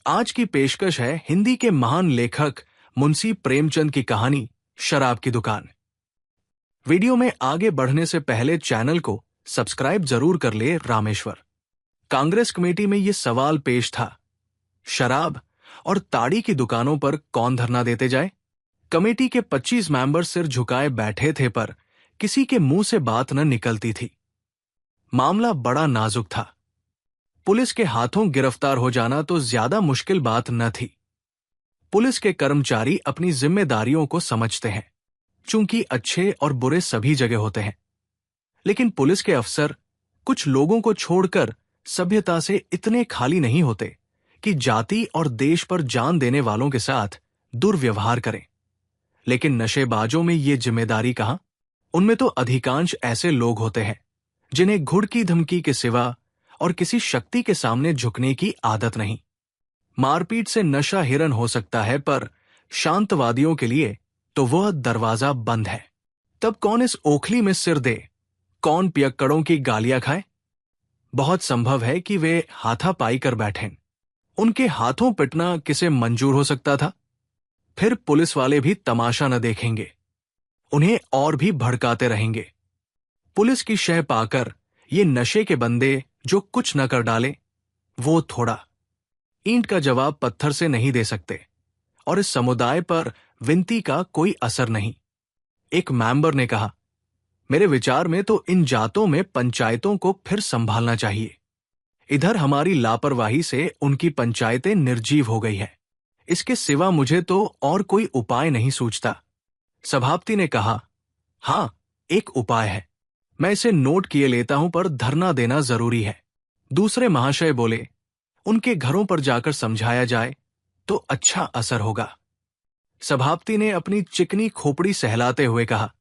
आज की पेशकश है हिंदी के महान लेखक मुंशी प्रेमचंद की कहानी शराब की दुकान। वीडियो में आगे बढ़ने से पहले चैनल को सब्सक्राइब जरूर कर ले। रामेश्वर कांग्रेस कमेटी में ये सवाल पेश था, शराब और ताड़ी की दुकानों पर कौन धरना देते जाए। कमेटी के 25 मेंबर सिर झुकाए बैठे थे, पर किसी के मुंह से बात न निकलती थी। मामला बड़ा नाजुक था। पुलिस के हाथों गिरफ्तार हो जाना तो ज्यादा मुश्किल बात न थी। पुलिस के कर्मचारी अपनी जिम्मेदारियों को समझते हैं, चूंकि अच्छे और बुरे सभी जगह होते हैं। लेकिन पुलिस के अफसर कुछ लोगों को छोड़कर सभ्यता से इतने खाली नहीं होते कि जाति और देश पर जान देने वालों के साथ दुर्व्यवहार करें। लेकिन नशेबाजों में ये जिम्मेदारी कहां? उनमें तो अधिकांश ऐसे लोग होते हैं जिन्हें घुड़की धमकी के सिवा और किसी शक्ति के सामने झुकने की आदत नहीं। मारपीट से नशा हिरन हो सकता है, पर शांतवादियों के लिए तो वह दरवाजा बंद है। तब कौन इस ओखली में सिर दे, कौन पियक्कड़ों की गालियां खाए? बहुत संभव है कि वे हाथापाई कर बैठें। उनके हाथों पिटना किसे मंजूर हो सकता था? फिर पुलिस वाले भी तमाशा न देखेंगे, उन्हें और भी भड़काते रहेंगे। पुलिस की शह पाकर ये नशे के बंदे जो कुछ न कर डाले, वो थोड़ा। ईंट का जवाब पत्थर से नहीं दे सकते, और इस समुदाय पर विनती का कोई असर नहीं। एक मेंबर ने कहा, मेरे विचार में तो इन जातों में पंचायतों को फिर संभालना चाहिए। इधर हमारी लापरवाही से उनकी पंचायतें निर्जीव हो गई है। इसके सिवा मुझे तो और कोई उपाय नहीं सूझता। सभापति ने कहा, हां, एक उपाय है, मैं इसे नोट किए लेता हूं, पर धरना देना जरूरी है। दूसरे महाशय बोले, उनके घरों पर जाकर समझाया जाए तो अच्छा असर होगा। सभापति ने अपनी चिकनी खोपड़ी सहलाते हुए कहा,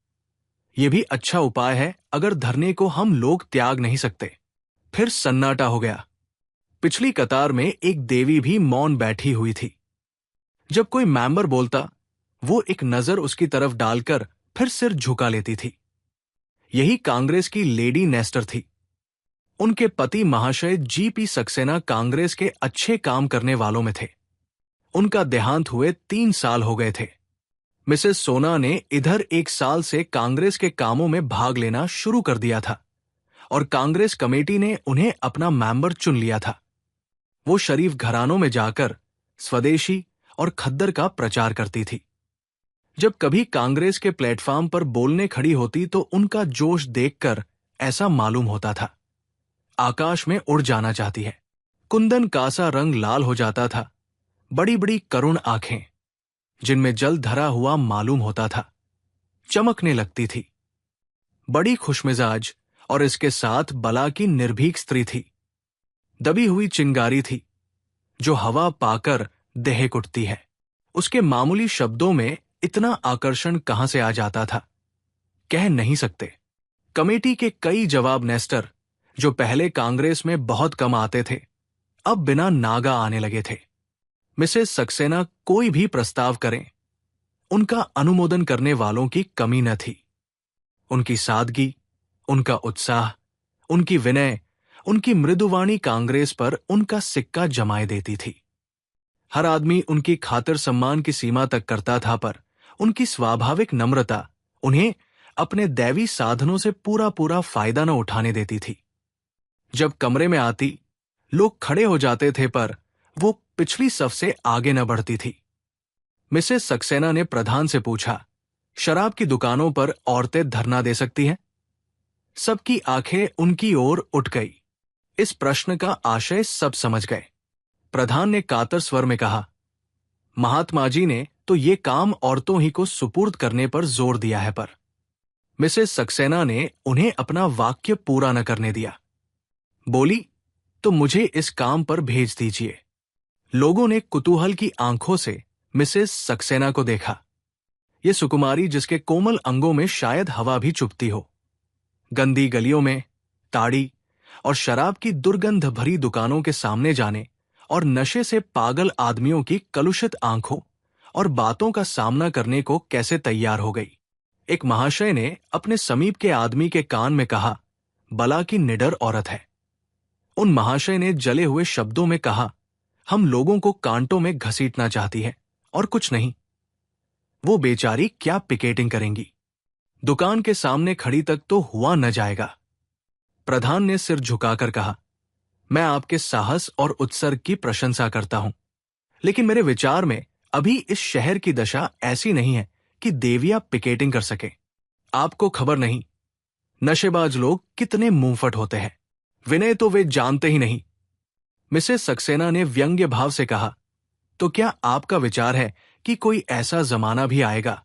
यह भी अच्छा उपाय है, अगर धरने को हम लोग त्याग नहीं सकते। फिर सन्नाटा हो गया। पिछली कतार में एक देवी भी मौन बैठी हुई थी। जब कोई मेंबर बोलता, वो एक नजर उसकी तरफ डालकर फिर सिर झुका लेती थी। यही कांग्रेस की लेडी नेस्टर थी। उनके पति महाशय जीपी सक्सेना कांग्रेस के अच्छे काम करने वालों में थे। उनका देहांत हुए 3 साल हो गए थे। मिसेस सोना ने इधर 1 साल से कांग्रेस के कामों में भाग लेना शुरू कर दिया था, और कांग्रेस कमेटी ने उन्हें अपना मेंबर चुन लिया था। वो शरीफ घरानों में जाकर स्वदेशी और खद्दर का प्रचार करती थी। जब कभी कांग्रेस के प्लेटफॉर्म पर बोलने खड़ी होती तो उनका जोश देखकर ऐसा मालूम होता था आकाश में उड़ जाना चाहती है। कुंदन का सा रंग लाल हो जाता था। बड़ी बड़ी करुण आंखें, जिनमें जल धरा हुआ मालूम होता था, चमकने लगती थी। बड़ी खुशमिजाज और इसके साथ बला की निर्भीक स्त्री थी। दबी हुई चिंगारी थी, जो हवा पाकर दहक उठती है। उसके मामूली शब्दों में इतना आकर्षण कहां से आ जाता था, कह नहीं सकते। कमेटी के कई जवाब नेस्टर, जो पहले कांग्रेस में बहुत कम आते थे, अब बिना नागा आने लगे थे। मिसेस सक्सेना कोई भी प्रस्ताव करें, उनका अनुमोदन करने वालों की कमी न थी। उनकी सादगी, उनका उत्साह, उनकी विनय, उनकी मृदुवाणी कांग्रेस पर उनका सिक्का जमाए देती थी। हर आदमी उनकी खातिर सम्मान की सीमा तक करता था, पर उनकी स्वाभाविक नम्रता उन्हें अपने दैवी साधनों से पूरा पूरा फायदा न उठाने देती थी। जब कमरे में आती, लोग खड़े हो जाते थे, पर वो पिछली सफ से आगे न बढ़ती थी। मिसेस सक्सेना ने प्रधान से पूछा, शराब की दुकानों पर औरतें धरना दे सकती हैं? सबकी आंखें उनकी ओर उठ गई। इस प्रश्न का आशय सब समझ गए। प्रधान ने कातर स्वर में कहा, महात्मा जी ने तो ये काम औरतों ही को सुपुर्द करने पर जोर दिया है, पर मिसेस सक्सेना ने उन्हें अपना वाक्य पूरा न करने दिया। बोली, तो मुझे इस काम पर भेज दीजिए। लोगों ने कुतूहल की आंखों से मिसेस सक्सेना को देखा। ये सुकुमारी जिसके कोमल अंगों में शायद हवा भी चुभती हो, गंदी गलियों में ताड़ी और शराब की दुर्गंध भरी दुकानों के सामने जाने और नशे से पागल आदमियों की कलुषित आंखों और बातों का सामना करने को कैसे तैयार हो गई। एक महाशय ने अपने समीप के आदमी के कान में कहा, बला की निडर औरत है। उन महाशय ने जले हुए शब्दों में कहा, हम लोगों को कांटों में घसीटना चाहती है और कुछ नहीं। वो बेचारी क्या पिकेटिंग करेंगी? दुकान के सामने खड़ी तक तो हुआ न जाएगा। प्रधान ने सिर झुकाकर कहा, मैं आपके साहस और उत्सर्ग की प्रशंसा करता हूं, लेकिन मेरे विचार में अभी इस शहर की दशा ऐसी नहीं है कि देवियां पिकेटिंग कर सके। आपको खबर नहीं, नशेबाज लोग कितने मुंहफट होते हैं। विनय तो वे जानते ही नहीं। मिसेस सक्सेना ने व्यंग्य भाव से कहा, तो क्या आपका विचार है कि कोई ऐसा जमाना भी आएगा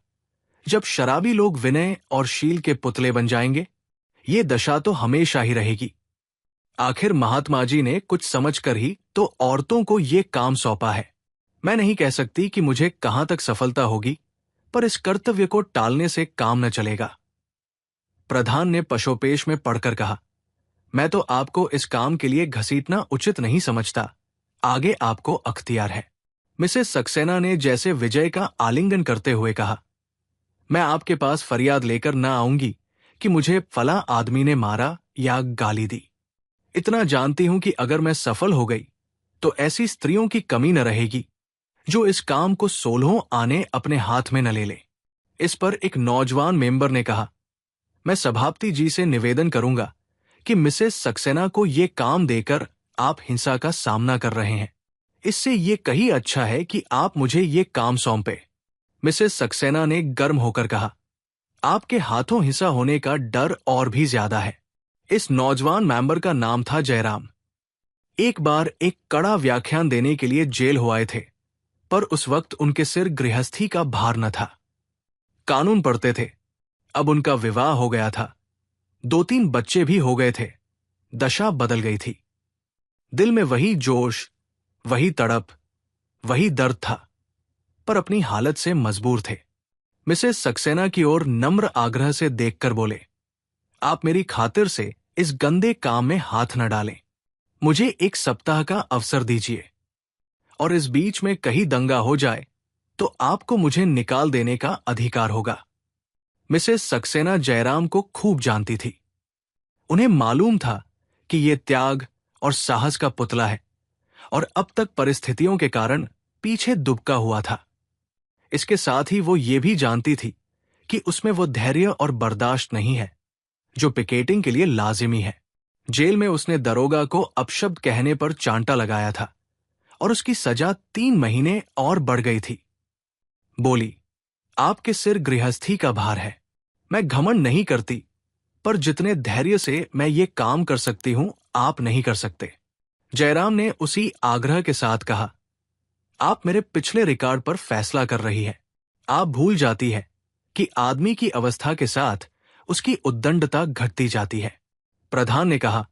जब शराबी लोग विनय और शील के पुतले बन जाएंगे? ये दशा तो हमेशा ही रहेगी। आखिर महात्मा जी ने कुछ समझकर ही तो औरतों को ये काम सौंपा है। मैं नहीं कह सकती कि मुझे कहां तक सफलता होगी, पर इस कर्तव्य को टालने से काम न चलेगा। प्रधान ने पशोपेश में पढ़कर कहा, मैं तो आपको इस काम के लिए घसीटना उचित नहीं समझता। आगे आपको अख्तियार है। मिसेस सक्सेना ने जैसे विजय का आलिंगन करते हुए कहा, मैं आपके पास फरियाद लेकर न आऊंगी कि मुझे फला आदमी ने मारा या गाली दी। इतना जानती हूं कि अगर मैं सफल हो गई तो ऐसी स्त्रियों की कमी न रहेगी जो इस काम को 16 आने अपने हाथ में न ले ले। इस पर एक नौजवान मेंबर ने कहा, मैं सभापति जी से निवेदन करूंगा कि मिसेस सक्सेना को ये काम देकर आप हिंसा का सामना कर रहे हैं। इससे ये कहीं अच्छा है कि आप मुझे ये काम सौंपे। मिसेस सक्सेना ने गर्म होकर कहा, आपके हाथों हिंसा होने का डर और भी ज्यादा है। इस नौजवान मेंबर का नाम था जयराम। एक बार एक कड़ा व्याख्यान देने के लिए जेल हो आए थे, पर उस वक्त उनके सिर गृहस्थी का भार न था। कानून पढ़ते थे। अब उनका विवाह हो गया था, 2-3 बच्चे भी हो गए थे। दशा बदल गई थी। दिल में वही जोश, वही तड़प, वही दर्द था, पर अपनी हालत से मजबूर थे। मिसेस सक्सेना की ओर नम्र आग्रह से देखकर बोले, आप मेरी खातिर से इस गंदे काम में हाथ न डालें। मुझे 1 सप्ताह का अवसर दीजिए, और इस बीच में कहीं दंगा हो जाए तो आपको मुझे निकाल देने का अधिकार होगा। मिसेस सक्सेना जयराम को खूब जानती थी। उन्हें मालूम था कि यह त्याग और साहस का पुतला है और अब तक परिस्थितियों के कारण पीछे दुबका हुआ था। इसके साथ ही वो ये भी जानती थी कि उसमें वो धैर्य और बर्दाश्त नहीं है जो पिकेटिंग के लिए लाजिमी है। जेल में उसने दरोगा को अपशब्द कहने पर चांटा लगाया था और उसकी सजा 3 महीने और बढ़ गई थी। बोली, आपके सिर गृहस्थी का भार है। मैं घमंड नहीं करती, पर जितने धैर्य से मैं ये काम कर सकती हूं आप नहीं कर सकते। जयराम ने उसी आग्रह के साथ कहा, आप मेरे पिछले रिकॉर्ड पर फैसला कर रही है। आप भूल जाती है कि आदमी की अवस्था के साथ उसकी उद्दंडता घटती जाती है। प्रधान ने कहा,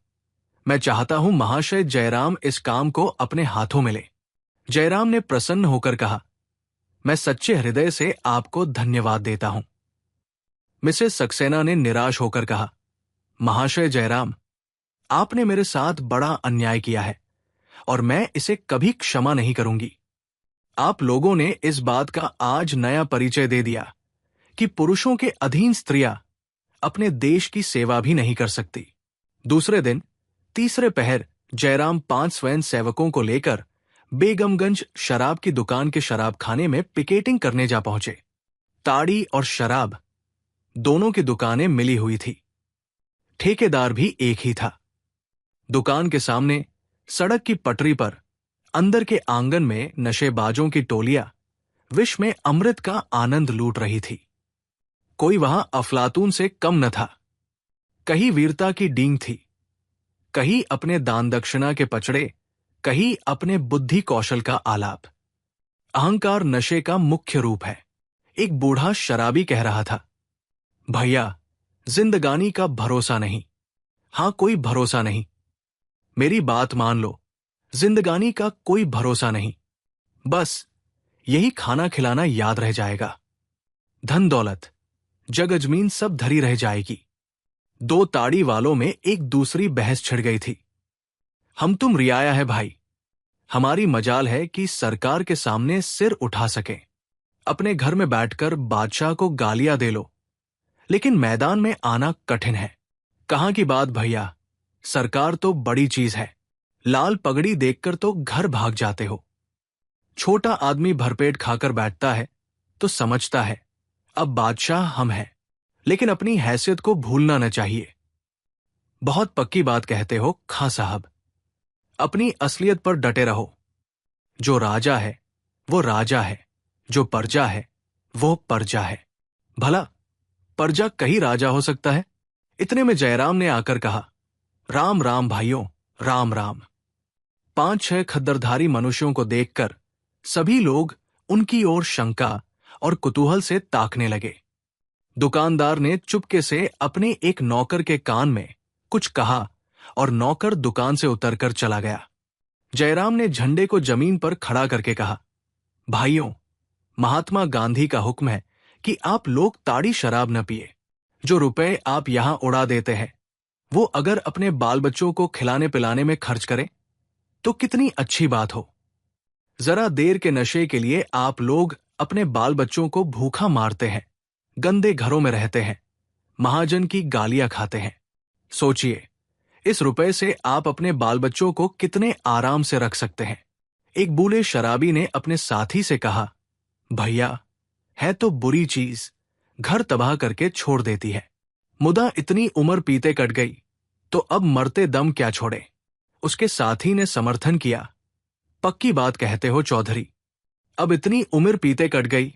मैं चाहता हूं महाशय जयराम इस काम को अपने हाथों में ले। जयराम ने प्रसन्न होकर कहा, मैं सच्चे हृदय से आपको धन्यवाद देता हूं। मिसेस सक्सेना ने निराश होकर कहा, महाशय जयराम, आपने मेरे साथ बड़ा अन्याय किया है और मैं इसे कभी क्षमा नहीं करूंगी। आप लोगों ने इस बात का आज नया परिचय दे दिया कि पुरुषों के अधीन स्त्रियां अपने देश की सेवा भी नहीं कर सकती। दूसरे दिन तीसरे पहर जयराम 5 स्वयं सेवकों को लेकर बेगमगंज शराब की दुकान के शराबखाने में पिकेटिंग करने जा पहुंचे। ताड़ी और शराब दोनों की दुकानें मिली हुई थी। ठेकेदार भी एक ही था। दुकान के सामने सड़क की पटरी पर अंदर के आंगन में नशेबाजों की टोलियां विष में अमृत का आनंद लूट रही थी। कोई वहां अफलातून से कम न था। कहीं वीरता की डींग थी, कहीं अपने दान दक्षिणा के पचड़े, कहीं अपने बुद्धि कौशल का आलाप। अहंकार नशे का मुख्य रूप है। एक बूढ़ा शराबी कह रहा था, भैया, जिंदगानी का भरोसा नहीं। हां, कोई भरोसा नहीं। मेरी बात मान लो, जिंदगानी का कोई भरोसा नहीं। बस यही खाना खिलाना याद रह जाएगा। धन दौलत, जग अजमीन सब धरी रह जाएगी। 2 ताड़ी वालों में एक दूसरी बहस छिड़ गई थी। हम तुम रियाया है भाई। हमारी मजाल है कि सरकार के सामने सिर उठा सके। अपने घर में बैठकर बादशाह को गालियां दे लो, लेकिन मैदान में आना कठिन है। कहां की बात भैया, सरकार तो बड़ी चीज है, लाल पगड़ी देखकर तो घर भाग जाते हो। छोटा आदमी भरपेट खाकर बैठता है तो समझता है अब बादशाह हम हैं, लेकिन अपनी हैसियत को भूलना न चाहिए। बहुत पक्की बात कहते हो खां साहब। अपनी असलियत पर डटे रहो। जो राजा है वो राजा है, जो प्रजा है वो प्रजा है। भला प्रजा कहीं राजा हो सकता है? इतने में जयराम ने आकर कहा, राम राम भाइयों, राम राम। 5-6 खद्दरधारी मनुष्यों को देखकर सभी लोग उनकी ओर शंका और कुतूहल से ताकने लगे। दुकानदार ने चुपके से अपने एक नौकर के कान में कुछ कहा और नौकर दुकान से उतरकर चला गया। जयराम ने झंडे को जमीन पर खड़ा करके कहा, भाइयों, महात्मा गांधी का हुक्म है कि आप लोग ताड़ी शराब न पिए। जो रुपए आप यहां उड़ा देते हैं वो अगर अपने बाल बच्चों को खिलाने पिलाने में खर्च करें तो कितनी अच्छी बात हो। जरा देर के नशे के लिए आप लोग अपने बाल बच्चों को भूखा मारते हैं, गंदे घरों में रहते हैं, महाजन की गालियां खाते हैं। सोचिए, इस रुपए से आप अपने बाल बच्चों को कितने आराम से रख सकते हैं। एक बूढ़े शराबी ने अपने साथी से कहा, भैया, है तो बुरी चीज, घर तबाह करके छोड़ देती है। मुदा इतनी उम्र पीते कट गई तो अब मरते दम क्या छोड़े। उसके साथी ने समर्थन किया, पक्की बात कहते हो चौधरी, अब इतनी उम्र पीते कट गई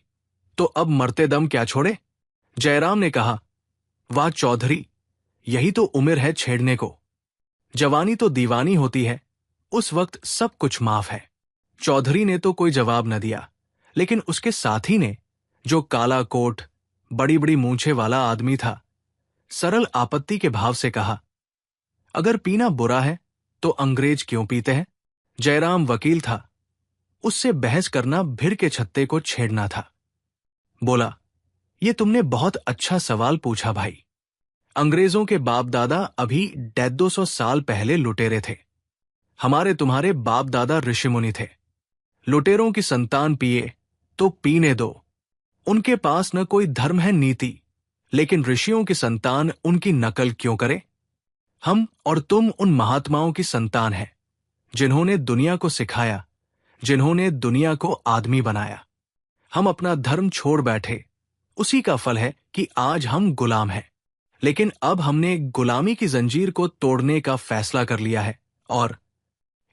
तो अब मरते दम क्या छोड़े। जयराम ने कहा, वाह चौधरी, यही तो उम्र है छेड़ने को। जवानी तो दीवानी होती है, उस वक्त सब कुछ माफ है। चौधरी ने तो कोई जवाब न दिया, लेकिन उसके साथी ने, जो काला कोट बड़ी बड़ी मूंछे वाला आदमी था, सरल आपत्ति के भाव से कहा, अगर पीना बुरा है तो अंग्रेज क्यों पीते हैं। जयराम वकील था, उससे बहस करना भिड़ के छत्ते को छेड़ना था। बोला, ये तुमने बहुत अच्छा सवाल पूछा भाई। अंग्रेजों के बाप दादा अभी 150 साल पहले लुटेरे थे। हमारे तुम्हारे बाप दादा ऋषि मुनि थे। लुटेरों की संतान पिए तो पीने दो, उनके पास न कोई धर्म है नीति, लेकिन ऋषियों की संतान उनकी नकल क्यों करे। हम और तुम उन महात्माओं की संतान हैं जिन्होंने दुनिया को सिखाया, जिन्होंने दुनिया को आदमी बनाया। हम अपना धर्म छोड़ बैठे, उसी का फल है कि आज हम गुलाम हैं। लेकिन अब हमने गुलामी की जंजीर को तोड़ने का फैसला कर लिया है। और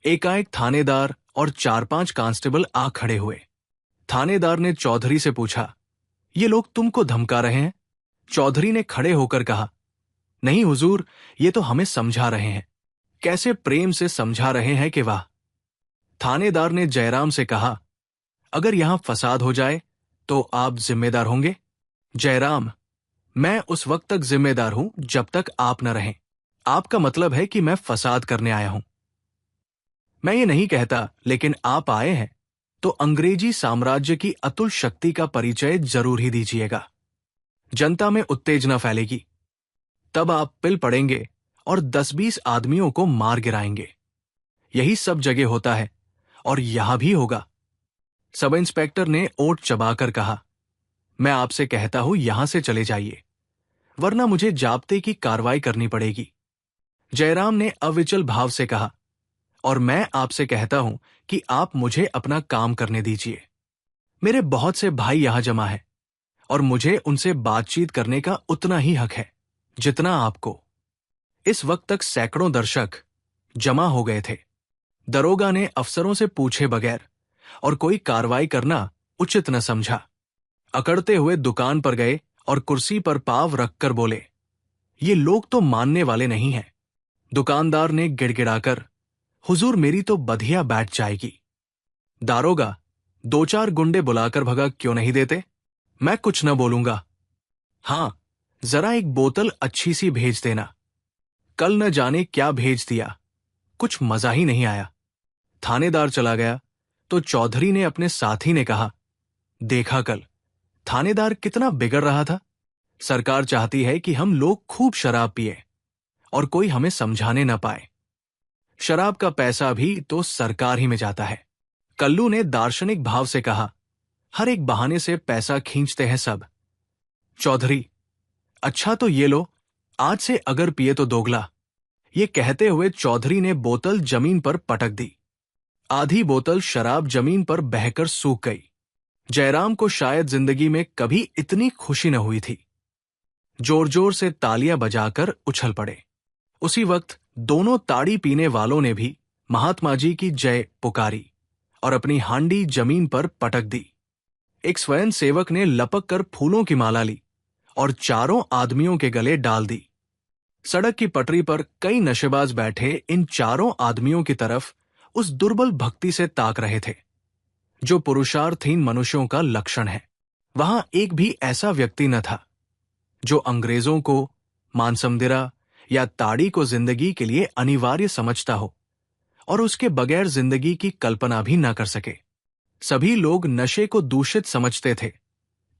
एकाएक थानेदार और 4-5 कांस्टेबल आ खड़े हुए। थानेदार ने चौधरी से पूछा, ये लोग तुमको धमका रहे हैं? चौधरी ने खड़े होकर कहा, नहीं हुजूर, ये तो हमें समझा रहे हैं। कैसे प्रेम से समझा रहे हैं कि वाह। थानेदार ने जयराम से कहा, अगर यहां फसाद हो जाए तो आप जिम्मेदार होंगे। जयराम, मैं उस वक्त तक जिम्मेदार हूं जब तक आप न रहें। आपका मतलब है कि मैं फसाद करने आया हूं। मैं ये नहीं कहता, लेकिन आप आए हैं तो अंग्रेजी साम्राज्य की अतुल शक्ति का परिचय जरूर ही दीजिएगा। जनता में उत्तेजना फैलेगी, तब आप पिल पड़ेंगे और 10-20 आदमियों को मार गिराएंगे। यही सब जगह होता है और यहां भी होगा। सब इंस्पेक्टर ने ओठ चबाकर कहा, मैं आपसे कहता हूं यहां से चले जाइए, वरना मुझे जाब्ते की कार्रवाई करनी पड़ेगी। जयराम ने अविचल भाव से कहा, और मैं आपसे कहता हूं कि आप मुझे अपना काम करने दीजिए। मेरे बहुत से भाई यहां जमा हैं और मुझे उनसे बातचीत करने का उतना ही हक है जितना आपको। इस वक्त तक सैकड़ों दर्शक जमा हो गए थे। दरोगा ने अफसरों से पूछे बगैर और कोई कार्रवाई करना उचित न समझा। अकड़ते हुए दुकान पर गए और कुर्सी पर पांव रखकर बोले, ये लोग तो मानने वाले नहीं हैं। दुकानदार ने गिड़गिड़ाकर, हुजूर मेरी तो बधिया बैठ जाएगी। दारोगा, 2-4 गुंडे बुलाकर भगा क्यों नहीं देते? मैं कुछ न बोलूंगा। हां, जरा एक बोतल अच्छी सी भेज देना। कल न जाने क्या भेज दिया, कुछ मजा ही नहीं आया। थानेदार चला गया तो चौधरी ने अपने साथी ने कहा, देखा कल थानेदार कितना बिगड़ रहा था। सरकार चाहती है कि हम लोग खूब शराब पिए और कोई हमें समझाने न पाए। शराब का पैसा भी तो सरकार ही में जाता है। कल्लू ने दार्शनिक भाव से कहा, हर एक बहाने से पैसा खींचते हैं सब। चौधरी, अच्छा तो ये लो, आज से अगर पिए तो दोगला। ये कहते हुए चौधरी ने बोतल जमीन पर पटक दी। आधी बोतल शराब जमीन पर बहकर सूख गई। जयराम को शायद जिंदगी में कभी इतनी खुशी न हुई थी। जोर जोर से तालियां बजाकर उछल पड़े। उसी वक्त दोनों ताड़ी पीने वालों ने भी महात्मा जी की जय पुकारी और अपनी हांडी जमीन पर पटक दी। एक स्वयं सेवक ने लपक कर फूलों की माला ली और चारों आदमियों के गले डाल दी। सड़क की पटरी पर कई नशेबाज बैठे इन चारों आदमियों की तरफ उस दुर्बल भक्ति से ताक रहे थे जो पुरुषार्थहीन मनुष्यों का लक्षण है। वहां एक भी ऐसा व्यक्ति न था जो अंग्रेजों को, मानसमदिरा या ताड़ी को जिंदगी के लिए अनिवार्य समझता हो और उसके बगैर जिंदगी की कल्पना भी न कर सके। सभी लोग नशे को दूषित समझते थे।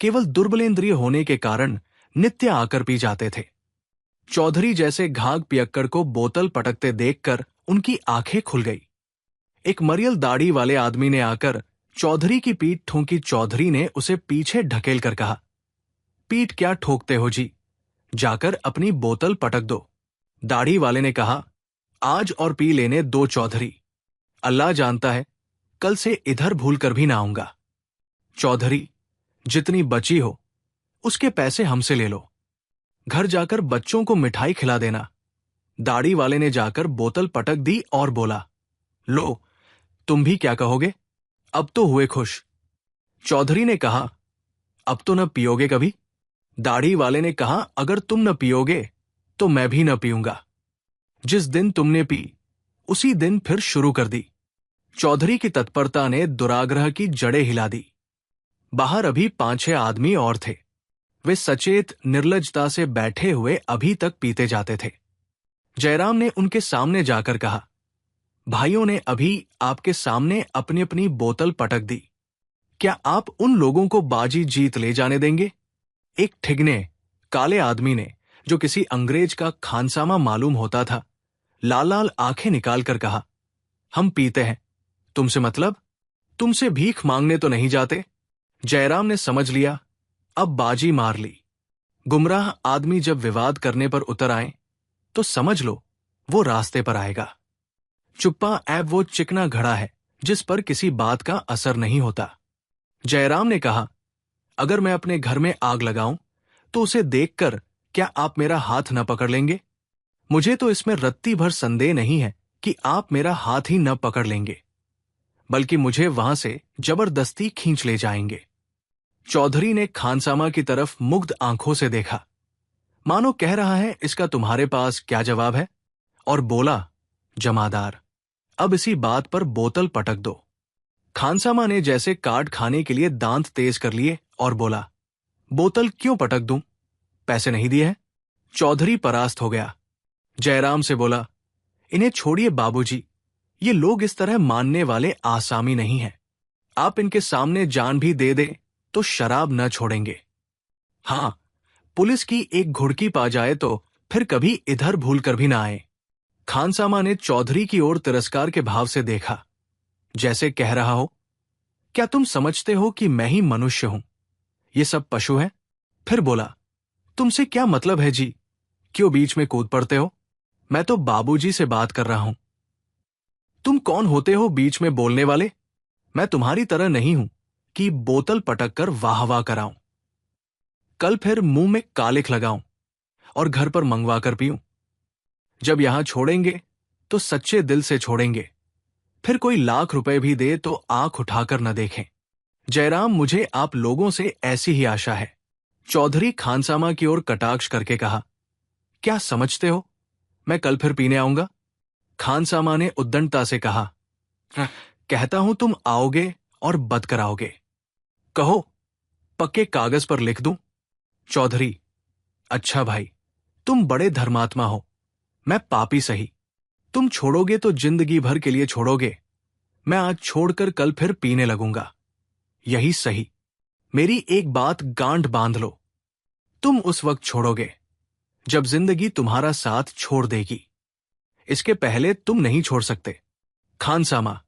केवल दुर्बलेंद्रिय होने के कारण नित्य आकर पी जाते थे। चौधरी जैसे घाघ पियक्कड़ को बोतल पटकते देखकर उनकी आंखें खुल गई। एक मरियल दाढ़ी वाले आदमी ने आकर चौधरी की पीठ ठोंकी। चौधरी ने उसे पीछे ढकेल कर कहा, पीठ क्या ठोकते हो जी, जाकर अपनी बोतल पटक दो। दाढ़ी वाले ने कहा, आज और पी लेने दो चौधरी, अल्लाह जानता है कल से इधर भूल कर भी ना आऊंगा। चौधरी, जितनी बची हो उसके पैसे हमसे ले लो, घर जाकर बच्चों को मिठाई खिला देना। दाढ़ी वाले ने जाकर बोतल पटक दी और बोला, लो तुम भी क्या कहोगे, अब तो हुए खुश। चौधरी ने कहा, अब तो न पियोगे कभी। दाढ़ी वाले ने कहा, अगर तुम न पियोगे तो मैं भी न पीऊंगा। जिस दिन तुमने पी उसी दिन फिर शुरू कर दी। चौधरी की तत्परता ने दुराग्रह की जड़ें हिला दी। बाहर अभी 5-6 आदमी और थे। वे सचेत निर्लजता से बैठे हुए अभी तक पीते जाते थे। जयराम ने उनके सामने जाकर कहा, भाइयों ने अभी आपके सामने अपनी अपनी बोतल पटक दी, क्या आप उन लोगों को बाजी जीत ले जाने देंगे? एक ठिगने काले आदमी ने, जो किसी अंग्रेज का खानसामा मालूम होता था, लाल लाल आंखें निकालकर कहा, हम पीते हैं, तुमसे मतलब? तुमसे भीख मांगने तो नहीं जाते। जयराम ने समझ लिया, अब बाजी मार ली। गुमराह आदमी जब विवाद करने पर उतर आए तो समझ लो वो रास्ते पर आएगा। चुप्पा ऐब वो चिकना घड़ा है जिस पर किसी बात का असर नहीं होता। जयराम ने कहा, अगर मैं अपने घर में आग लगाऊं तो उसे देखकर क्या आप मेरा हाथ न पकड़ लेंगे? मुझे तो इसमें रत्ती भर संदेह नहीं है कि आप मेरा हाथ ही न पकड़ लेंगे, बल्कि मुझे वहां से जबरदस्ती खींच ले जाएंगे। चौधरी ने खानसामा की तरफ मुग्ध आंखों से देखा, मानो कह रहा है इसका तुम्हारे पास क्या जवाब है, और बोला, जमादार, अब इसी बात पर बोतल पटक दो। खानसामा ने जैसे काट खाने के लिए दांत तेज कर लिए और बोला, बोतल क्यों पटक दूं, पैसे नहीं दिए हैं? चौधरी परास्त हो गया। जयराम से बोला, इन्हें छोड़िए बाबूजी, ये लोग इस तरह मानने वाले आसामी नहीं हैं। आप इनके सामने जान भी दे दे तो शराब न छोड़ेंगे। हां, पुलिस की एक घुड़की पा जाए तो फिर कभी इधर भूल कर भी ना आए। खानसामा ने चौधरी की ओर तिरस्कार के भाव से देखा, जैसे कह रहा हो, क्या तुम समझते हो कि मैं ही मनुष्य हूं, ये सब पशु हैं? फिर बोला, तुमसे क्या मतलब है जी, क्यों बीच में कूद पड़ते हो? मैं तो बाबूजी से बात कर रहा हूं। तुम कौन होते हो बीच में बोलने वाले? मैं तुम्हारी तरह नहीं हूं कि बोतल पटक कर वाह वाह कराऊं। कल फिर मुंह में कालिख लगाऊं और घर पर मंगवा कर पीऊं। जब यहां छोड़ेंगे तो सच्चे दिल से छोड़ेंगे, फिर कोई लाख रुपए भी दे तो आंख उठाकर न देखें। जयराम, मुझे आप लोगों से ऐसी ही आशा है। चौधरी खानसामा की ओर कटाक्ष करके कहा, क्या समझते हो मैं कल फिर पीने आऊंगा? खानसामा ने उद्दंडता से कहा, कहता हूं तुम आओगे और बद कराओगे। कहो, पक्के कागज पर लिख दूं? चौधरी, अच्छा भाई, तुम बड़े धर्मात्मा हो, मैं पापी सही। तुम छोड़ोगे तो जिंदगी भर के लिए छोड़ोगे, मैं आज छोड़कर कल फिर पीने लगूंगा, यही सही। मेरी एक बात गांठ बांध लो, तुम उस वक्त छोड़ोगे जब जिंदगी तुम्हारा साथ छोड़ देगी। इसके पहले तुम नहीं छोड़ सकते। खानसामा,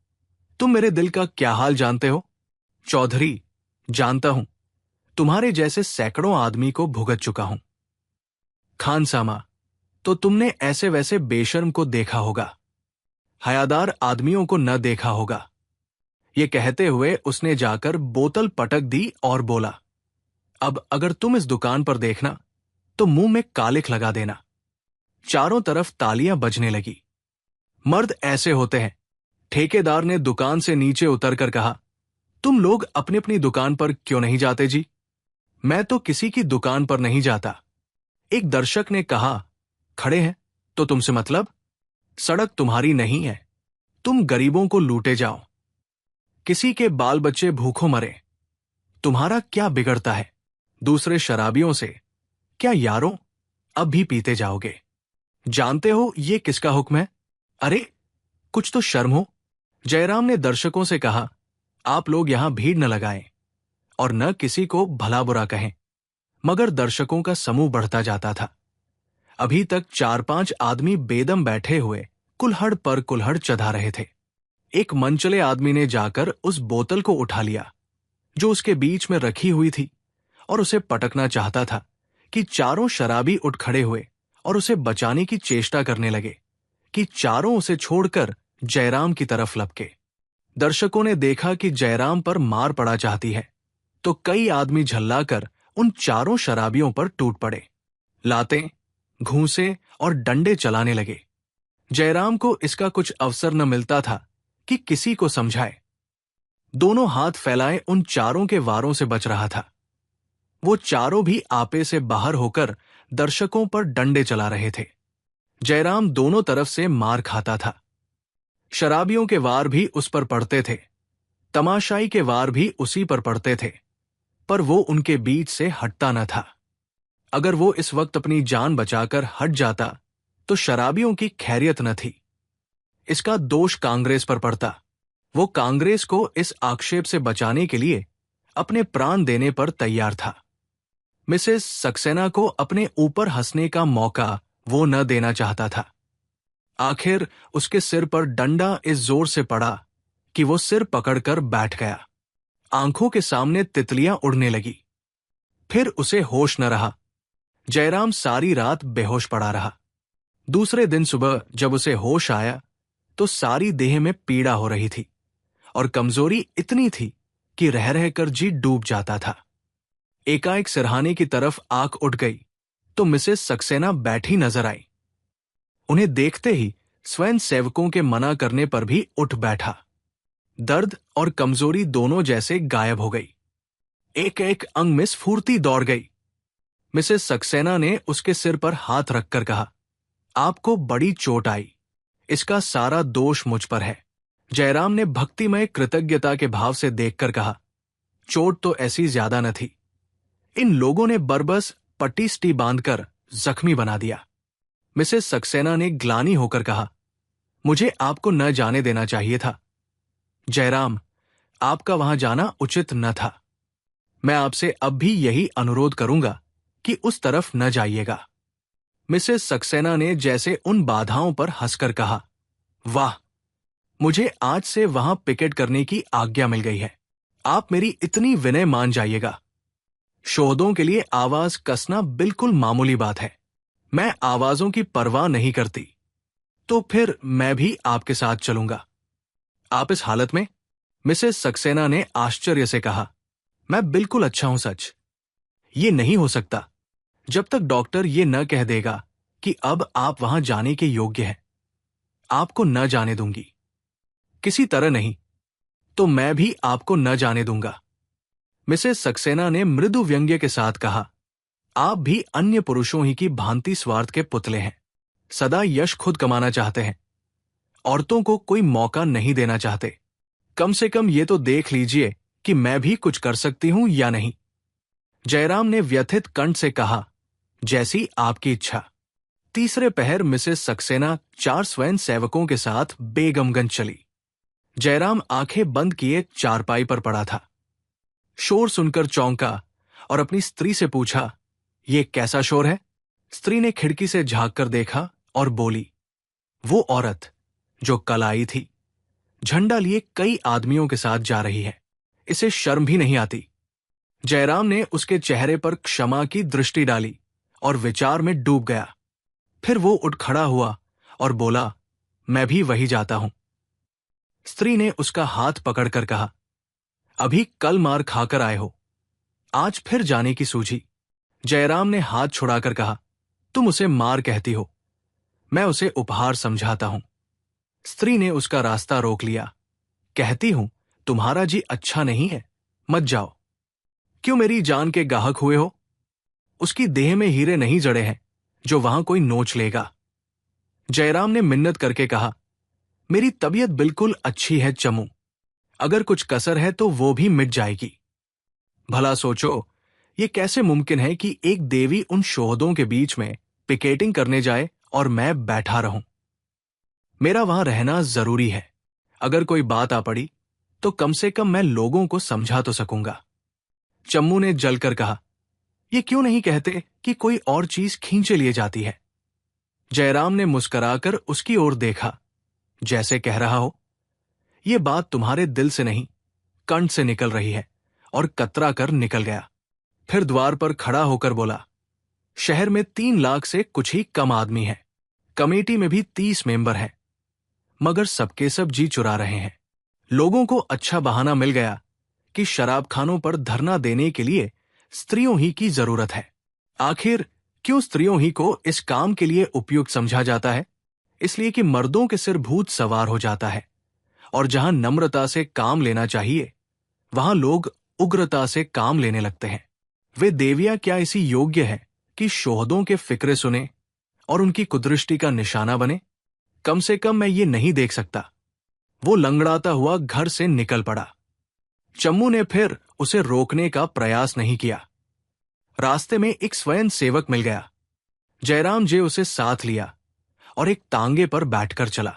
तुम मेरे दिल का क्या हाल जानते हो? चौधरी, जानता हूं, तुम्हारे जैसे सैकड़ों आदमी को भुगत चुका हूं। खानसामा, तो तुमने ऐसे वैसे बेशर्म को देखा होगा, हयादार आदमियों को न देखा होगा। ये कहते हुए उसने जाकर बोतल पटक दी और बोला, अब अगर तुम इस दुकान पर देखना तो मुंह में कालिख लगा देना। चारों तरफ तालियां बजने लगी। मर्द ऐसे होते हैं। ठेकेदार ने दुकान से नीचे उतरकर कहा, तुम लोग अपनी अपनी दुकान पर क्यों नहीं जाते जी? मैं तो किसी की दुकान पर नहीं जाता। एक दर्शक ने कहा, खड़े हैं तो तुमसे मतलब? सड़क तुम्हारी नहीं है, तुम गरीबों को लूटे जाओ। किसी के बाल बच्चे भूखों मरे, तुम्हारा क्या बिगड़ता है? दूसरे शराबियों से, क्या यारों अब भी पीते जाओगे? जानते हो ये किसका हुक्म है? अरे कुछ तो शर्म हो। जयराम ने दर्शकों से कहा, आप लोग यहां भीड़ न लगाएं और न किसी को भला बुरा कहें। मगर दर्शकों का समूह बढ़ता जाता था। अभी तक 4-5 आदमी बेदम बैठे हुए कुल्हड़ पर कुल्हड़ चढ़ा रहे थे। एक मनचले आदमी ने जाकर उस बोतल को उठा लिया जो उसके बीच में रखी हुई थी और उसे पटकना चाहता था कि चारों शराबी उठ खड़े हुए और उसे बचाने की चेष्टा करने लगे कि चारों उसे छोड़कर जयराम की तरफ लपके। दर्शकों ने देखा कि जयराम पर मार पड़ा चाहती है, तो कई आदमी झल्लाकर उन चारों शराबियों पर टूट पड़े। लातें, घूंसे और डंडे चलाने लगे। जयराम को इसका कुछ अवसर न मिलता था कि किसी को समझाए। दोनों हाथ फैलाए उन चारों के वारों से बच रहा था। वो चारों भी आपे से बाहर होकर दर्शकों पर डंडे चला रहे थे। जयराम दोनों तरफ से मार खाता था। शराबियों के वार भी उस पर पड़ते थे, तमाशाई के वार भी उसी पर पड़ते थे, पर वो उनके बीच से हटता न था। अगर वो इस वक्त अपनी जान बचाकर हट जाता तो शराबियों की खैरियत न थी। इसका दोष कांग्रेस पर पड़ता। वो कांग्रेस को इस आक्षेप से बचाने के लिए अपने प्राण देने पर तैयार था। मिसेस सक्सेना को अपने ऊपर हंसने का मौका वो न देना चाहता था। आखिर उसके सिर पर डंडा इस जोर से पड़ा कि वो सिर पकड़कर बैठ गया। आंखों के सामने तितलियां उड़ने लगी। फिर उसे होश न रहा। जयराम सारी रात बेहोश पड़ा रहा। दूसरे दिन सुबह जब उसे होश आया तो सारी देह में पीड़ा हो रही थी और कमजोरी इतनी थी कि रह रहकर जी डूब जाता था। एकाएक सिरहाने की तरफ आंख उठ गई तो मिसेस सक्सेना बैठी नजर आई। उन्हें देखते ही स्वयं सेवकों के मना करने पर भी उठ बैठा। दर्द और कमजोरी दोनों जैसे गायब हो गई। एक एक अंग में स्फूर्ति दौड़ गई। मिसेस सक्सेना ने उसके सिर पर हाथ रखकर कहा, आपको बड़ी चोट आई, इसका सारा दोष मुझ पर है। जयराम ने भक्तिमय कृतज्ञता के भाव से देखकर कहा, चोट तो ऐसी ज्यादा न थी। इन लोगों ने बरबस पट्टी बांधकर जख्मी बना दिया। मिसेस सक्सेना ने ग्लानि होकर कहा, मुझे आपको न जाने देना चाहिए था। जयराम, आपका वहां जाना उचित न था। मैं आपसे अब भी यही अनुरोध करूंगा कि उस तरफ न जाइएगा। मिसेस सक्सेना ने जैसे उन बाधाओं पर हंसकर कहा, वाह, मुझे आज से वहां पिकेट करने की आज्ञा मिल गई है। आप मेरी इतनी विनय मान जाइएगा। शोधों के लिए आवाज कसना बिल्कुल मामूली बात है। मैं आवाजों की परवाह नहीं करती। तो फिर मैं भी आपके साथ चलूंगा। आप इस हालत में? मिसेस सक्सेना ने आश्चर्य से कहा, मैं बिल्कुल अच्छा हूं सच। ये नहीं हो सकता जब तक डॉक्टर ये न कह देगा कि अब आप वहां जाने के योग्य हैं। आपको न जाने दूंगी, किसी तरह नहीं। तो मैं भी आपको न जाने दूंगा। मिसेस सक्सेना ने मृदु व्यंग्य के साथ कहा, आप भी अन्य पुरुषों ही की भांति स्वार्थ के पुतले हैं। सदा यश खुद कमाना चाहते हैं, औरतों को कोई मौका नहीं देना चाहते। कम से कम ये तो देख लीजिए कि मैं भी कुछ कर सकती हूं या नहीं। जयराम ने व्यथित कंठ से कहा, जैसी आपकी इच्छा। तीसरे पहर मिसेस सक्सेना 4 स्वयं सेवकों के साथ बेगमगंज चली। जयराम आंखें बंद किए चारपाई पर पड़ा था। शोर सुनकर चौंका और अपनी स्त्री से पूछा, ये कैसा शोर है? स्त्री ने खिड़की से झांक कर देखा और बोली, वो औरत जो कल आई थी, झंडा लिए कई आदमियों के साथ जा रही है। इसे शर्म भी नहीं आती। जयराम ने उसके चेहरे पर क्षमा की दृष्टि डाली और विचार में डूब गया। फिर वो उठ खड़ा हुआ और बोला, मैं भी वही जाता हूं। स्त्री ने उसका हाथ पकड़कर कहा, अभी कल मार खाकर आए हो, आज फिर जाने की सूझी। जयराम ने हाथ छुड़ाकर कहा, तुम उसे मार कहती हो, मैं उसे उपहार समझाता हूं। स्त्री ने उसका रास्ता रोक लिया। कहती हूं, तुम्हारा जी अच्छा नहीं है, मत जाओ। क्यों मेरी जान के गाहक हुए हो? उसकी देह में हीरे नहीं जड़े हैं जो वहां कोई नोच लेगा। जयराम ने मिन्नत करके कहा, मेरी तबीयत बिल्कुल अच्छी है चमू, अगर कुछ कसर है तो वो भी मिट जाएगी। भला सोचो, ये कैसे मुमकिन है कि एक देवी उन शोहदों के बीच में पिकेटिंग करने जाए और मैं बैठा रहूं? मेरा वहां रहना जरूरी है। अगर कोई बात आ पड़ी तो कम से कम मैं लोगों को समझा तो सकूंगा। चम्मू ने जलकर कहा, ये क्यों नहीं कहते कि कोई और चीज खींचे लिए जाती है? जयराम ने मुस्कुराकर उसकी ओर देखा, जैसे कह रहा हो, ये बात तुम्हारे दिल से नहीं, कंठ से निकल रही है, और कतरा कर निकल गया। फिर द्वार पर खड़ा होकर बोला, शहर में 3 लाख से कुछ ही कम आदमी हैं। कमेटी में भी 30 मेंबर हैं, मगर सबके सब जी चुरा रहे हैं। लोगों को अच्छा बहाना मिल गया कि शराबखानों पर धरना देने के लिए स्त्रियों ही की जरूरत है। आखिर क्यों स्त्रियों ही को इस काम के लिए उपयुक्त समझा जाता है? इसलिए कि मर्दों के सिर भूत सवार हो जाता है, और जहां नम्रता से काम लेना चाहिए वहां लोग उग्रता से काम लेने लगते हैं। वे देवियां क्या इसी योग्य है कि शोहदों के फिक्रे सुने और उनकी कुदृष्टि का निशाना बने? कम से कम मैं ये नहीं देख सकता। वो लंगड़ाता हुआ घर से निकल पड़ा। चम्मू ने फिर उसे रोकने का प्रयास नहीं किया। रास्ते में एक स्वयं सेवक मिल गया। जयराम जे उसे साथ लिया और एक तांगे पर बैठकर चला।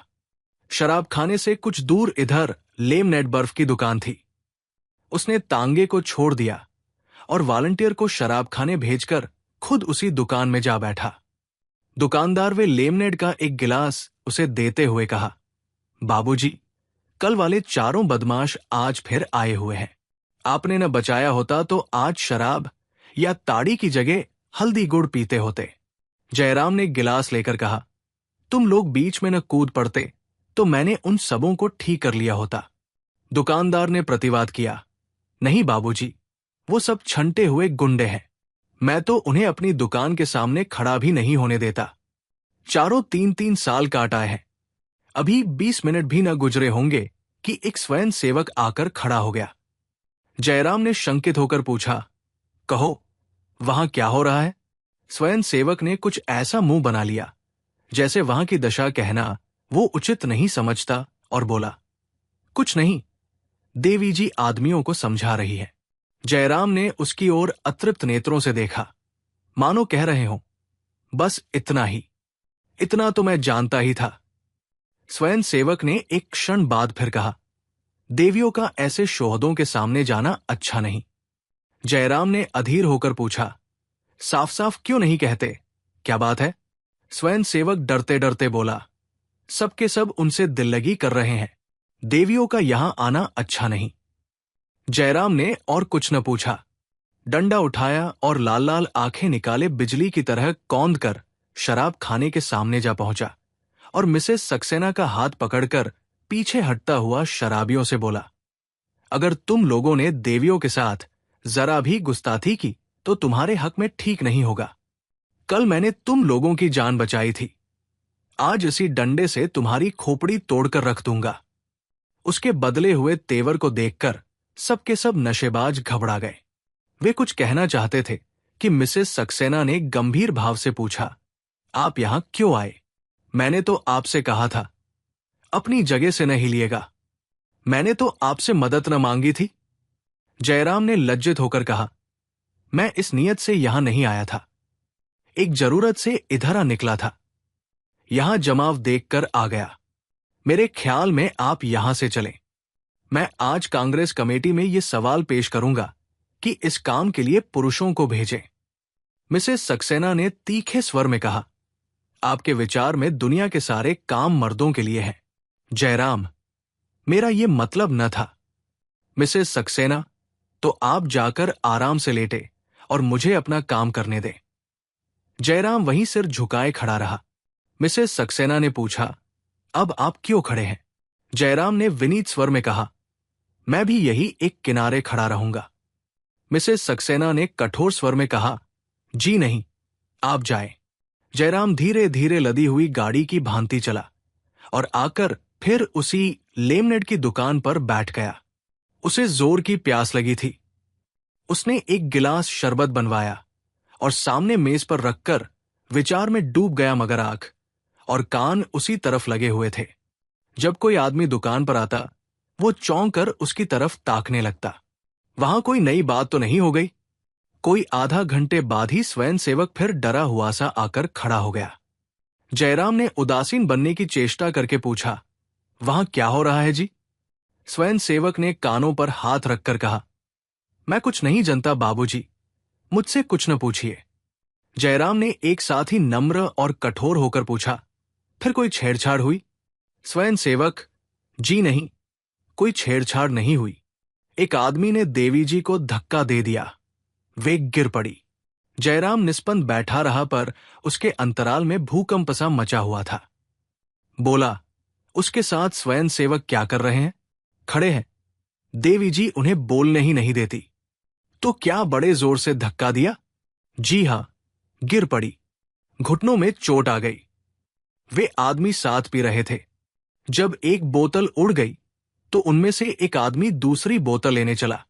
शराब खाने से कुछ दूर इधर लेमनेट बर्फ की दुकान थी। उसने तांगे को छोड़ दिया और वॉलंटियर को शराब खाने भेजकर खुद उसी दुकान में जा बैठा। दुकानदार वे लेमनेट का एक गिलास उसे देते हुए कहा, बाबूजी, कल वाले 4 बदमाश आज फिर आए हुए हैं। आपने न बचाया होता तो आज शराब या ताड़ी की जगह हल्दी गुड़ पीते होते। जयराम ने गिलास लेकर कहा, तुम लोग बीच में न कूद पड़ते तो मैंने उन सबों को ठीक कर लिया होता। दुकानदार ने प्रतिवाद किया, नहीं बाबूजी, वो सब छंटे हुए गुंडे हैं। मैं तो उन्हें अपनी दुकान के सामने खड़ा भी नहीं होने देता। चारों 3-3 साल काट आए हैं। अभी 20 मिनट भी न गुजरे होंगे कि एक स्वयं सेवक आकर खड़ा हो गया। जयराम ने शंकित होकर पूछा, कहो, वहां क्या हो रहा है? स्वयं सेवक ने कुछ ऐसा मुंह बना लिया जैसे वहां की दशा कहना वो उचित नहीं समझता और बोला, कुछ नहीं, देवी जी आदमियों को समझा रही है। जयराम ने उसकी ओर अतृप्त नेत्रों से देखा, मानो कह रहे हो, बस इतना ही, इतना तो मैं जानता ही था। स्वयं सेवक ने एक क्षण बाद फिर कहा, देवियों का ऐसे शोहदों के सामने जाना अच्छा नहीं। जयराम ने अधीर होकर पूछा, साफ साफ क्यों नहीं कहते, क्या बात है? स्वयं सेवक डरते डरते बोला, सबके सब उनसे दिल लगी कर रहे हैं, देवियों का यहां आना अच्छा नहीं। जयराम ने और कुछ न पूछा, डंडा उठाया और लाल लाल आंखें निकाले बिजली की तरह कौंध कर शराब खाने के सामने जा पहुंचा और मिसेस सक्सेना का हाथ पकड़कर पीछे हटता हुआ शराबियों से बोला, अगर तुम लोगों ने देवियों के साथ जरा भी गुस्ताखी की तो तुम्हारे हक में ठीक नहीं होगा। कल मैंने तुम लोगों की जान बचाई थी, आज इसी डंडे से तुम्हारी खोपड़ी तोड़कर रख दूंगा। उसके बदले हुए तेवर को देखकर सबके सब नशेबाज घबरा गए। वे कुछ कहना चाहते थे कि मिसेस सक्सेना ने गंभीर भाव से पूछा, आप यहां क्यों आए? मैंने तो आपसे कहा था, अपनी जगह से न हिलिएगा। मैंने तो आपसे मदद न मांगी थी। जयराम ने लज्जित होकर कहा, मैं इस नियत से यहां नहीं आया था, एक जरूरत से इधर आ निकला था। यहां जमाव देखकर आ गया। मेरे ख्याल में आप यहां से चलें। मैं आज कांग्रेस कमेटी में ये सवाल पेश करूंगा कि इस काम के लिए पुरुषों को भेजें। मिसेस सक्सेना ने तीखे स्वर में कहा, आपके विचार में दुनिया के सारे काम मर्दों के लिए हैं। जयराम, मेरा ये मतलब न था। मिसेस सक्सेना, तो आप जाकर आराम से लेटे और मुझे अपना काम करने दें। जयराम वहीं सिर झुकाए खड़ा रहा। मिसेस सक्सेना ने पूछा, अब आप क्यों खड़े हैं? जयराम ने विनीत स्वर में कहा, मैं भी यही एक किनारे खड़ा रहूंगा। मिसेस सक्सेना ने कठोर स्वर में कहा, जी नहीं, आप जाएं। जयराम धीरे धीरे लदी हुई गाड़ी की भांति चला और आकर फिर उसी लेमनेड की दुकान पर बैठ गया। उसे जोर की प्यास लगी थी। उसने एक गिलास शरबत बनवाया और सामने मेज पर रखकर विचार में डूब गया, मगर आंख और कान उसी तरफ लगे हुए थे। जब कोई आदमी दुकान पर आता, वो चौंक कर उसकी तरफ ताकने लगता। वहां कोई नई बात तो नहीं हो गई? कोई आधा घंटे बाद ही स्वयं सेवक फिर डरा हुआ सा आकर खड़ा हो गया। जयराम ने उदासीन बनने की चेष्टा करके पूछा, वहां क्या हो रहा है जी? स्वयं सेवक ने कानों पर हाथ रखकर कहा, मैं कुछ नहीं जानता बाबूजी, मुझसे कुछ न पूछिए। जयराम ने एक साथ ही नम्र और कठोर होकर पूछा, फिर कोई छेड़छाड़ हुई? स्वयं सेवक, जी नहीं, कोई छेड़छाड़ नहीं हुई। एक आदमी ने देवी जी को धक्का दे दिया, वे गिर पड़ी। जयराम निस्पंद बैठा रहा, पर उसके अंतराल में भूकंप सा मचा हुआ था। बोला, उसके साथ स्वयं सेवक क्या कर रहे हैं? खड़े हैं। देवी जी उन्हें बोलने ही नहीं देती। तो क्या बड़े जोर से धक्का दिया? जी हां, गिर पड़ी, घुटनों में चोट आ गई। वे आदमी साथ पी रहे थे। जब एक बोतल उड़ गई तो उनमें से एक आदमी दूसरी बोतल लेने चला।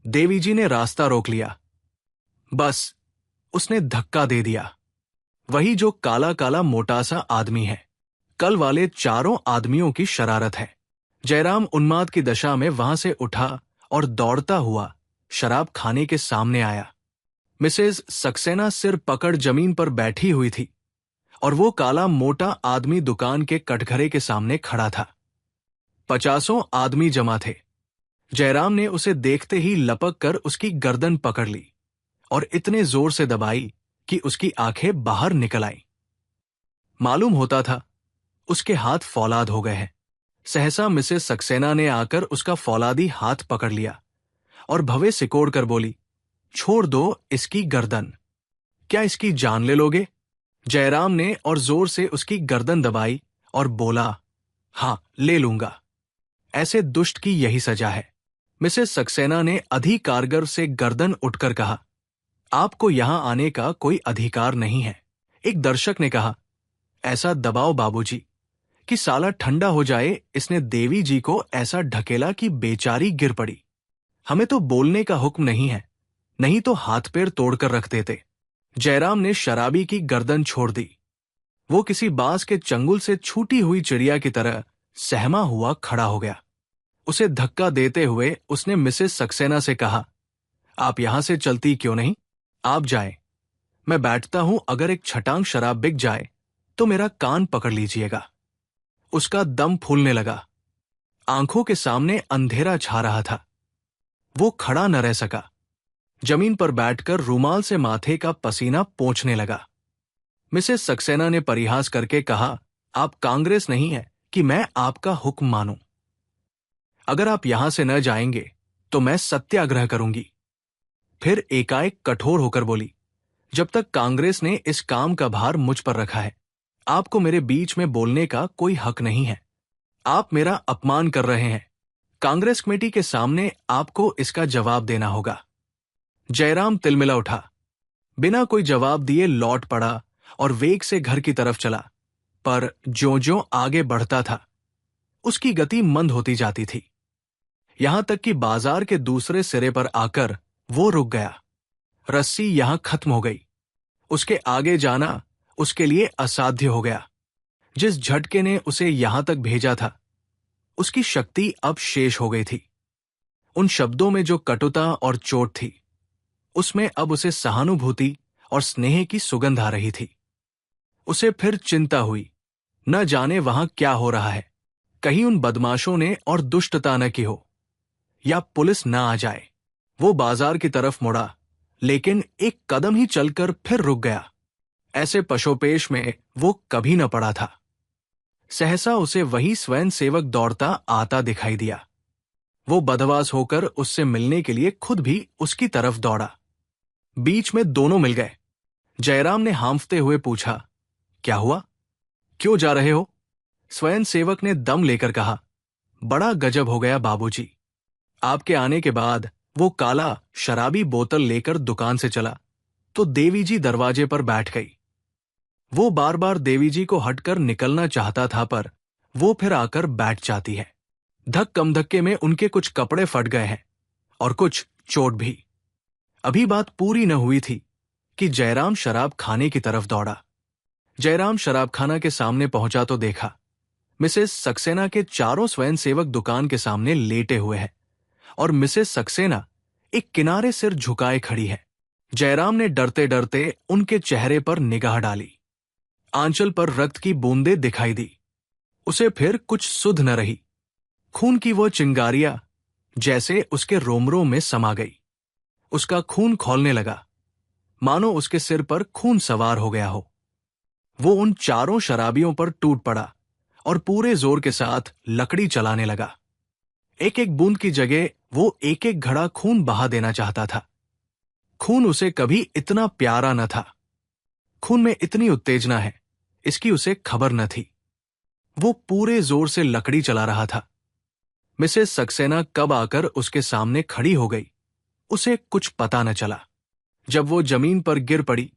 देवी जी ने रास्ता रोक लिया। बस, उसने धक्का दे दिया। वही जो काला काला मोटा सा आदमी है। कल वाले चारों आदमियों की शरारत है। जयराम उन्माद की दशा में वहां से उठा और दौड़ता हुआ शराब खाने के सामने आया। मिसेस सक्सेना सिर पकड़ जमीन पर बैठी हुई थी और वो काला मोटा आदमी दुकान के कटघरे के सामने खड़ा था। 50 आदमी जमा थे। जयराम ने उसे देखते ही लपक कर उसकी गर्दन पकड़ ली और इतने जोर से दबाई कि उसकी आंखें बाहर निकल आईं। मालूम होता था उसके हाथ फौलाद हो गए हैं। सहसा मिसेस सक्सेना ने आकर उसका फौलादी हाथ पकड़ लिया और भवे सिकोड़ कर बोली, छोड़ दो इसकी गर्दन। क्या इसकी जान ले लोगे? जयराम ने और जोर से उसकी गर्दन दबाई और बोला, हां, ले लूंगा। ऐसे दुष्ट की यही सजा है। मिसेस सक्सेना ने अधिकारगर से गर्दन उठकर कहा, आपको यहां आने का कोई अधिकार नहीं है। एक दर्शक ने कहा, ऐसा दबाओ बाबूजी कि साला ठंडा हो जाए। इसने देवी जी को ऐसा ढकेला कि बेचारी गिर पड़ी। हमें तो बोलने का हुक्म नहीं है, नहीं तो हाथ पैर तोड़कर रख देते। जयराम ने शराबी की गर्दन छोड़ दी। वो किसी बांस के चंगुल से छूटी हुई चिड़िया की तरह सहमा हुआ खड़ा हो गया। उसे धक्का देते हुए उसने मिसेस सक्सेना से कहा, आप यहां से चलती क्यों नहीं? आप जाएं, मैं बैठता हूं। अगर एक छटांग शराब बिक जाए तो मेरा कान पकड़ लीजिएगा। उसका दम फूलने लगा। आंखों के सामने अंधेरा छा रहा था। वो खड़ा न रह सका। जमीन पर बैठकर रूमाल से माथे का पसीना पोंछने लगा। मिसेस सक्सेना ने परिहास करके कहा, आप कांग्रेस नहीं है कि मैं आपका हुक्म मानूं। अगर आप यहां से न जाएंगे तो मैं सत्याग्रह करूंगी। फिर एकाएक कठोर होकर बोली, जब तक कांग्रेस ने इस काम का भार मुझ पर रखा है, आपको मेरे बीच में बोलने का कोई हक नहीं है। आप मेरा अपमान कर रहे हैं। कांग्रेस कमेटी के सामने आपको इसका जवाब देना होगा। जयराम तिलमिला उठा, बिना कोई जवाब दिए लौट पड़ा और वेग से घर की तरफ चला। पर ज्यों-ज्यों आगे बढ़ता था, उसकी गति मंद होती जाती थी, यहां तक कि बाजार के दूसरे सिरे पर आकर वो रुक गया। रस्सी यहां खत्म हो गई। उसके आगे जाना उसके लिए असाध्य हो गया। जिस झटके ने उसे यहां तक भेजा था, उसकी शक्ति अब शेष हो गई थी। उन शब्दों में जो कटुता और चोट थी, उसमें अब उसे सहानुभूति और स्नेह की सुगंध आ रही थी। उसे फिर चिंता हुई, न जाने वहां क्या हो रहा है। कहीं उन बदमाशों ने और दुष्टता न की हो, या पुलिस न आ जाए। वो बाजार की तरफ मुड़ा, लेकिन एक कदम ही चलकर फिर रुक गया। ऐसे पशोपेश में वो कभी न पड़ा था। सहसा उसे वही स्वयं सेवक दौड़ता आता दिखाई दिया। वो बदहवास होकर उससे मिलने के लिए खुद भी उसकी तरफ दौड़ा। बीच में दोनों मिल गए। जयराम ने हांफते हुए पूछा, क्या हुआ? क्यों जा रहे हो? स्वयं सेवक ने दम लेकर कहा। बड़ा गजब हो गया बाबूजी। आपके आने के बाद वो काला शराबी बोतल लेकर दुकान से चला तो देवी जी दरवाजे पर बैठ गई। वो बार बार देवी जी को हटकर निकलना चाहता था, पर वो फिर आकर बैठ जाती है। धक्कम धक्के में उनके कुछ कपड़े फट गए हैं और कुछ चोट भी। अभी बात पूरी न हुई थी कि जयराम शराब खाने की तरफ दौड़ा। जयराम शराब खाना के सामने पहुंचा तो देखा मिसेस सक्सेना के चारों स्वयंसेवक दुकान के सामने लेटे हुए हैं और मिसेस सक्सेना एक किनारे सिर झुकाए खड़ी है। जयराम ने डरते डरते उनके चेहरे पर निगाह डाली। आंचल पर रक्त की बूंदें दिखाई दी। उसे फिर कुछ सुध न रही। खून की वो चिंगारियां जैसे उसके रोम रोम में समा गई। उसका खून खौलने लगा, मानो उसके सिर पर खून सवार हो गया हो। वो उन चारों शराबियों पर टूट पड़ा और पूरे जोर के साथ लकड़ी चलाने लगा। एक एक बूंद की जगह वो एक एक घड़ा खून बहा देना चाहता था। खून उसे कभी इतना प्यारा न था। खून में इतनी उत्तेजना है, इसकी उसे खबर न थी। वो पूरे जोर से लकड़ी चला रहा था। मिसेस सक्सेना कब आकर उसके सामने खड़ी हो गई, उसे कुछ पता न चला। जब वो जमीन पर गिर पड़ी,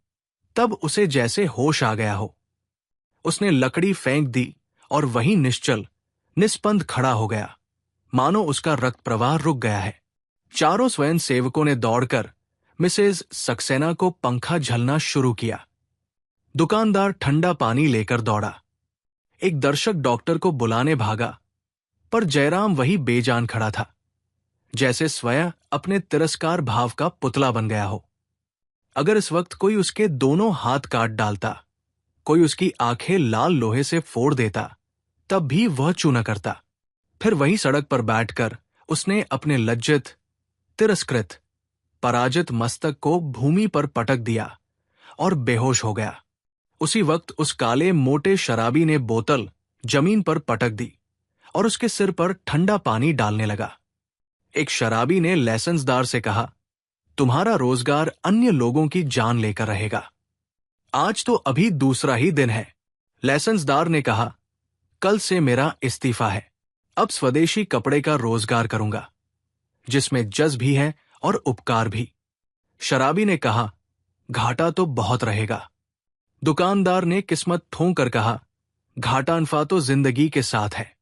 तब उसे जैसे होश आ गया हो। उसने लकड़ी फेंक दी और वहीं निश्चल, निस्पंद खड़ा हो गया, मानो उसका रक्त प्रवाह रुक गया है। चारों स्वयं सेवकों ने दौड़कर मिसेस सक्सेना को पंखा झलना शुरू किया। दुकानदार ठंडा पानी लेकर दौड़ा। एक दर्शक डॉक्टर को बुलाने भागा, पर जयराम वही बेजान खड़ा था, जैसे स्वयं अपने तिरस्कार भाव का पुतला बन गया हो। अगर इस वक्त कोई उसके दोनों हाथ काट डालता, कोई उसकी आंखें लाल लोहे से फोड़ देता, तब भी वह चू न करता। फिर वही सड़क पर बैठकर उसने अपने लज्जित, तिरस्कृत, पराजित मस्तक को भूमि पर पटक दिया और बेहोश हो गया। उसी वक्त उस काले मोटे शराबी ने बोतल जमीन पर पटक दी और उसके सिर पर ठंडा पानी डालने लगा। एक शराबी ने लाइसेंसदार से कहा, तुम्हारा रोजगार अन्य लोगों की जान लेकर रहेगा। आज तो अभी दूसरा ही दिन है। लाइसेंसदार ने कहा, कल से मेरा इस्तीफा है। अब स्वदेशी कपड़े का रोजगार करूंगा, जिसमें जज़्ब भी है और उपकार भी। शराबी ने कहा, घाटा तो बहुत रहेगा। दुकानदार ने किस्मत ठोंक कर कहा, घाटा नफा तो जिंदगी के साथ है।